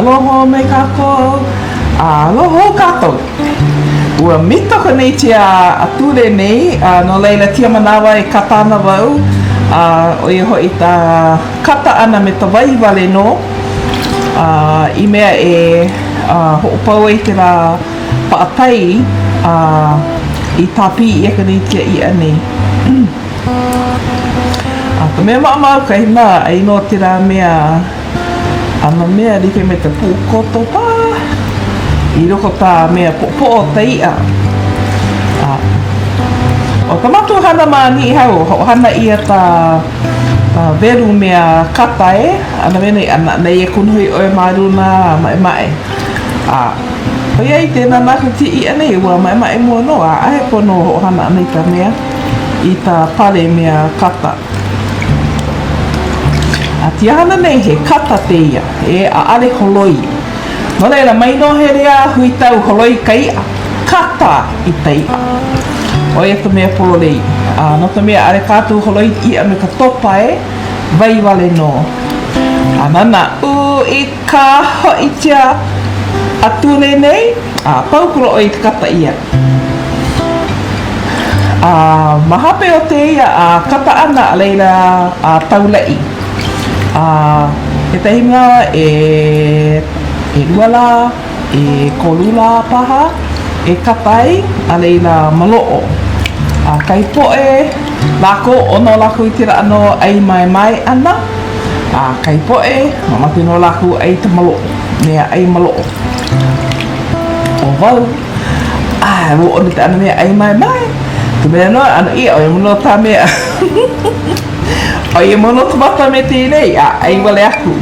Aloha me kākou, aloha kātou. Ua mitoko nei tia atule nei, no laila tia manawa e katana wau, o i hoi ta kata ana me ta waiwale no, i mea e hoʻopau e te rā paatai i tāpi i eka nei tia i anei. Ka mea maamau ka hina, ai no te rā mea, ana mea like me te pūkoto pā, i roko tā mea popo o ta ia. O ta matu hana mā Niʻihau, ho hana ia ta veru mea kata e, ana mena i ana nei e kunuhi oe maruna mai mai. Hoi ai tēnā nāku ti i anei ua mai mai mua no, ahe pono ho hana anei ta mea i ta pare mea kata. Tia hana nei he kata te ia, e aale holoi. No reira, mai no he rea hui tau holoi kai kata i te ia. O ia ta mea pololei. No ta mea are kātou holoi ia me ka topa e, waiwale no. Nana, i ka hoi tia atule nei, paukuro o i te kata ia. Mahape o te ia, kata ana a leila tau laʻi. E tahi mea e luala, e kolula paha, e katai, a leila Maloʻo. Kai poe, lako, ono lako i tira ano ai mai mai ana. Kai poe, mamati no lako ai te Maloʻo, mea ai Maloʻo. O wau, wo ono te ana mea ai mai mai. Te mea no, ano ia, o e muno tā mea. O i mono tamata me tēnei, ai wale aku.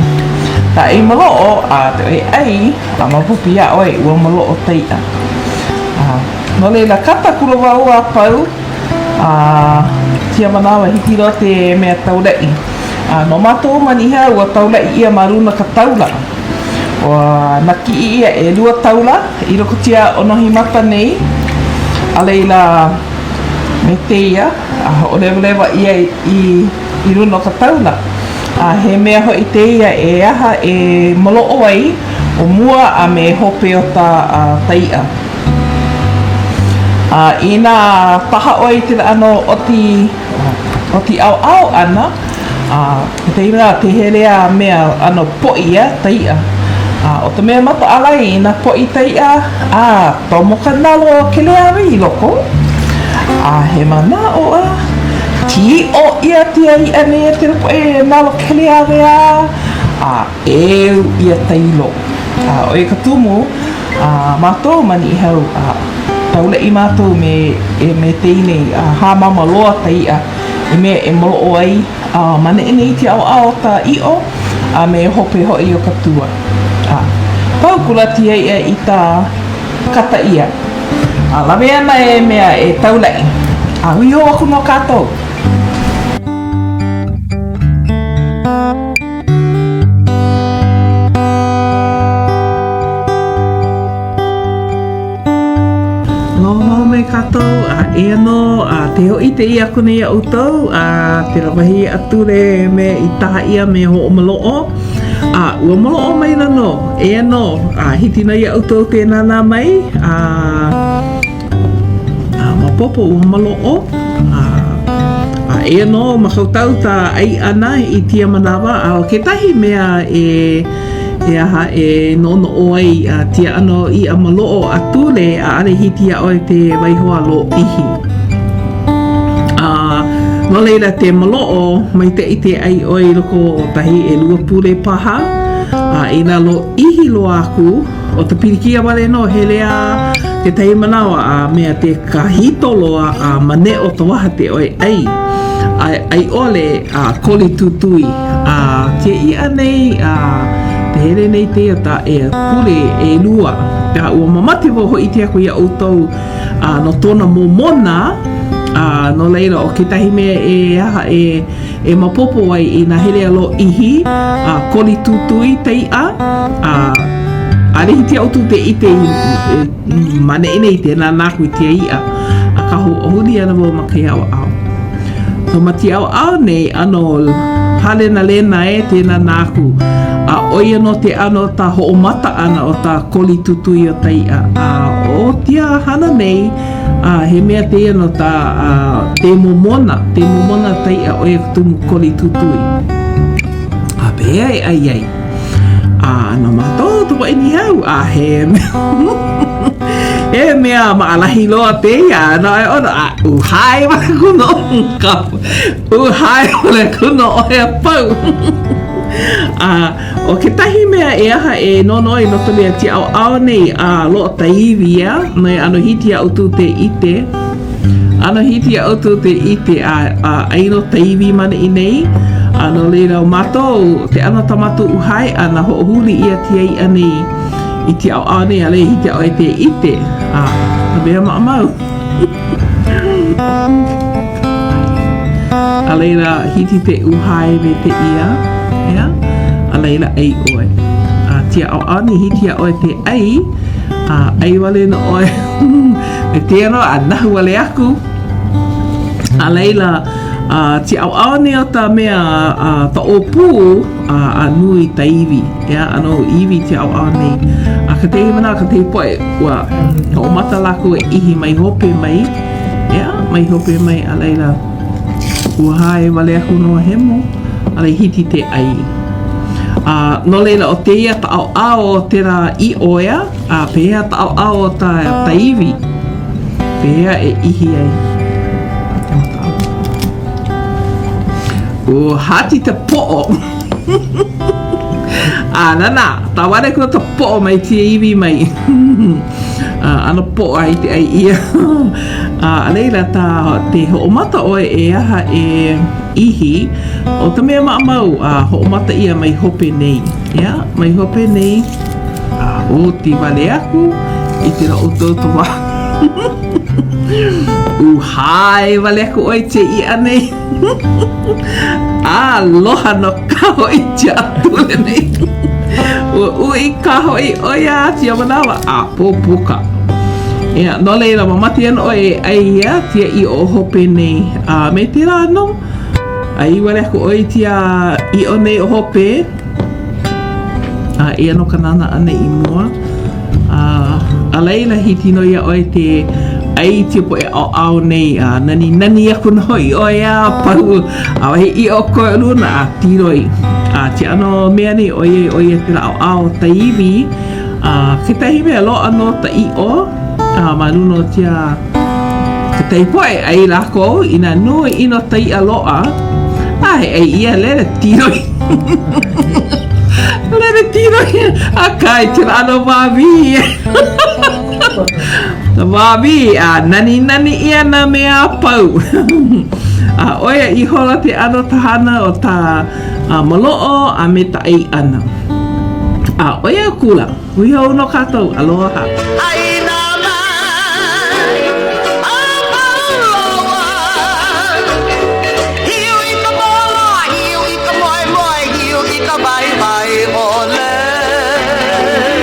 Ta ai Maloʻo, te oi ai, mapupi a oi, ua Maloʻo teia. No leila, kata kura wau a pau, tia manawa hiki roa te mea taulaʻi. No mātou maniha, ua taulaʻi ia maruna ka taula. Ua naki ia e 2 taula, i roko tia onohi mata nei, a leila me teia, o lewa ia i runa ka taula. He mea hoi te ia e aha e Maloʻo ai o mua a me hope o ta taia. I nā paha oi te ano o ti au ana, te ina te herea mea ano poi ia taia. O te mea mata alai i nā poi taia, tomo ka nalo ke lea ri loko. He mana o ti o ia tia i ane e te rapo e nalo kelea rea eu ia tailo. O e ka tumu, mātou mani hau taulaʻi mātou me teine hāmama loa taia e mea e Maloʻo ai mana ene i te ao ta i'o me hope hoi o ka tua. Pau kulati ai i ta kata ia. Lawe ana e mea e taulaʻi. Hui ho aku no kātou. Kātou, e ano, te hoi te ia kone ia utau, te rawahi ature me i taha ia me hoʻomaloʻo. Ua Maloʻo mai rano, e ano, hitina ia utau tēnā nā mai, mapopo ua Maloʻo. E ano, makautau ta ai ana i tia manawa, ke tahi mea e aha e nono oi tia ano i a Maloʻo atule a are hiti a oi te waihoa lo ihi. No leila te Maloʻo mai te ite ai oi loko tahi e 2 pule paha. I nā lo ihi lo aku o te pirikia wale no he lea te tahi manawa mea te kahitoloa mane o te waha te oi ai. Ai ole koli tutui. Tia i anei te here nei te ata e kule e ʻelua. Ua mamati wo hoi te ako ia outou no tōna momona, no leila o ke tahi mea e aha e mapopo ai i nā hele alo ihi, koli tutui tei arehi te autu te ite mane ine i te nā nāku i te ia, ka huli ana wo makai au au. So mati au au nei ano halena lena e tēnā nāku, o ia no te ano ta hoʻomata ana o ta koli tutui o taia. O tia hana nei, he mea te ia no ta te momona taia o ia tumu koli tutui. Pea e ai. Ana mātou tuwa e Niʻihau, he e mea maalahi loa teia, no e ono, uhai wale kuno uhai wale kuno o hea pau. O ke tahi mea e aha e nono i noto lea ti au au nei loa taiwi ia, nei ano hiti a utu te ite. Ano hiti a utu te ite aino taiwi mana i nei. Ano leira o mātou, te ana tamatu uhai, ana hoʻohuli ia tiai anei i te au au nei, ale hiti au e te ite. Na bea maʻamau. A leira hiti te uhai me te ia, ea? A leira ei oe. Tia au au ni hiti a oe te ai, ai wale no oe. Me te ano, a nahu wale aku. A leila, ti au au ne o ta mea ta opu a nui ta iwi, ia, ano iwi ti au au nei. Ka tehi mana, ka tehi poe, ua, ka o mata lako e ihi mai hope mai, ia, mai hope mai a leila. Ua hae wale aku noa hemo, a lei hiti te ai. No leila o te ia ta au au o te ra I oea, pehea ta au au o ta iwi, pehea e ihi ai. O hati te po'o. Nana, ta wale kua ta po'o mai tia iwi mai. Ano po'o ai te ai ia. A leila te ho'omata oe e aha e ihi, o ta mea maʻamau, ho'omata ia mai hope nei. Ia, mai hope nei. O ti wale aku, i te rao tauta wā. Uhai wale aku oi te ia nei. Aloha no kaho i te atule nei. Ua i kaho i oia tia manawa. Pōpuka. Ia, no leila mamati ana oi ai ia tia I o hope nei. Me te rā no. Ai wale aku oi tia I o nei o hope. Ia no kanana ane I mua. A leila hiti no ia oi te ai te po e au nei nani aku no I oia pau he I o koe luna a tiroi te ano mea nei oia te la au taiwi ke tahi mea loa no ta I o manuno tia ke tahi poe ai lako ina nui ino tai a loa he ai ia lere tiroi lere tiroi a kai te la ano wawi wawi nani ia na mea pau. Oia I hola te ano tahana o ta Maloʻo a me ta ai ana. Oia kula, hui hau no kātou, aloha.